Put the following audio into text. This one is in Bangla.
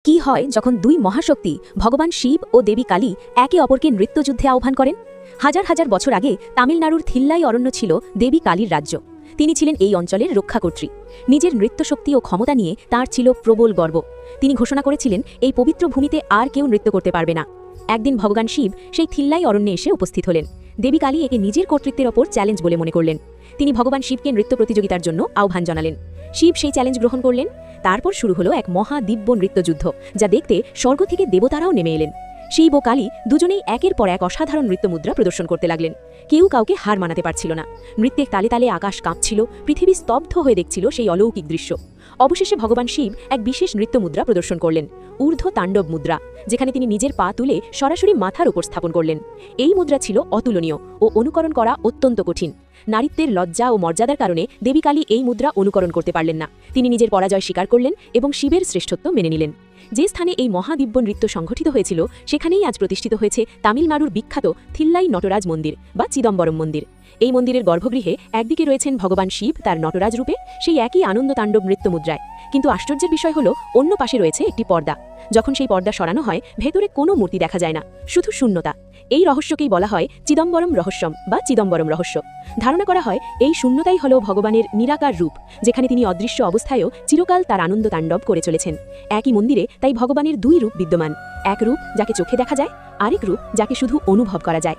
কি হয় যখন দুই মহাশক্তি ভগবান শিব ও দেবী কালী একে অপরকে নৃত্যযুদ্ধে আহ্বান করেন? হাজার হাজার বছর আগে তামিলনাড়ুর থিল্লাই অরণ্য ছিল দেবী কালীর রাজ্য। তিনি ছিলেন এই অঞ্চলের রক্ষাকর্ত্রী। নিজের নৃত্যশক্তি ও ক্ষমতা নিয়ে তার ছিল প্রবল গর্ব। তিনি ঘোষণা করেছিলেন, এই পবিত্র ভূমিতে আর কেউ নৃত্য করতে পারবে না। একদিন ভগবান শিব সেই থিল্লাই অরণ্যে এসে উপস্থিত হলেন। দেবী কালী একে নিজের কর্তৃত্বের ওপর চ্যালেঞ্জ বলে মনে করলেন। তিনি ভগবান শিবকে নৃত্য প্রতিযোগিতার জন্য আহ্বান জানালেন। শিব সেই চ্যালেঞ্জ গ্রহণ করলেন। তারপর শুরু হলো এক মহাদিব্য নৃত্যযুদ্ধ, যা দেখতে স্বর্গ থেকে দেবতারাও নেমে এলেন। শিব ও কালী দুজনেই একের পর এক অসাধারণ নৃত্যমুদ্রা প্রদর্শন করতে লাগলেন। কেউ কাউকে হার মানাতে পারছিল না। নৃত্যের তালে তালে আকাশ কাঁপছিল, পৃথিবী স্তব্ধ হয়ে দেখছিল সেই অলৌকিক দৃশ্য। অবশেষে ভগবান শিব এক বিশেষ নৃত্যমুদ্রা প্রদর্শন করলেন, ঊর্ধ্ব তাণ্ডব মুদ্রা, যেখানে তিনি নিজের পা তুলে সরাসরি মাথার উপর স্থাপন করলেন। এই মুদ্রা ছিল অতুলনীয় ও অনুকরণ করা অত্যন্ত কঠিন। নারীত্বের লজ্জা ও মর্যাদার কারণে দেবী কালী এই মুদ্রা অনুকরণ করতে পারলেন না। তিনি নিজের পরাজয় স্বীকার করলেন এবং শিবের শ্রেষ্ঠত্ব মেনে নিলেন। যে স্থানে এই মহাদিব্য নৃত্য সংঘটিত হয়েছিল, সেখানেই আজ প্রতিষ্ঠিত হয়েছে তামিলনাড়ুর বিখ্যাত থিল্লাই নটরাজ মন্দির বা চিদম্বরম মন্দির। এই মন্দিরের গর্ভগৃহে একদিকে রয়েছেন ভগবান শিব তার নটরাজ রূপে, সেই একই আনন্দ তাণ্ডব নৃত্য মুদ্রায়। কিন্তু আশ্চর্যের বিষয় হলো, অন্য পাশে রয়েছে একটি পর্দা। যখন সেই পর্দা সরানো হয়, ভেতরে কোনো মূর্তি দেখা যায় না, শুধু শূন্যতা। এই রহস্যকেই বলা হয় চিদম্বরম রহস্যম বা চিদম্বরম রহস্য। ধারণা করা হয়, এই শূন্যতাই হল ভগবানের নিরাকার রূপ, যেখানে তিনি অদৃশ্য অবস্থায়ও চিরকাল তার আনন্দ তাণ্ডব করে চলেছেন। একই মন্দিরে তাই ভগবানের দুই রূপ বিদ্যমান, এক রূপ যাকে চোখে দেখা যায়, আরেক রূপ যাকে শুধু অনুভব করা যায়।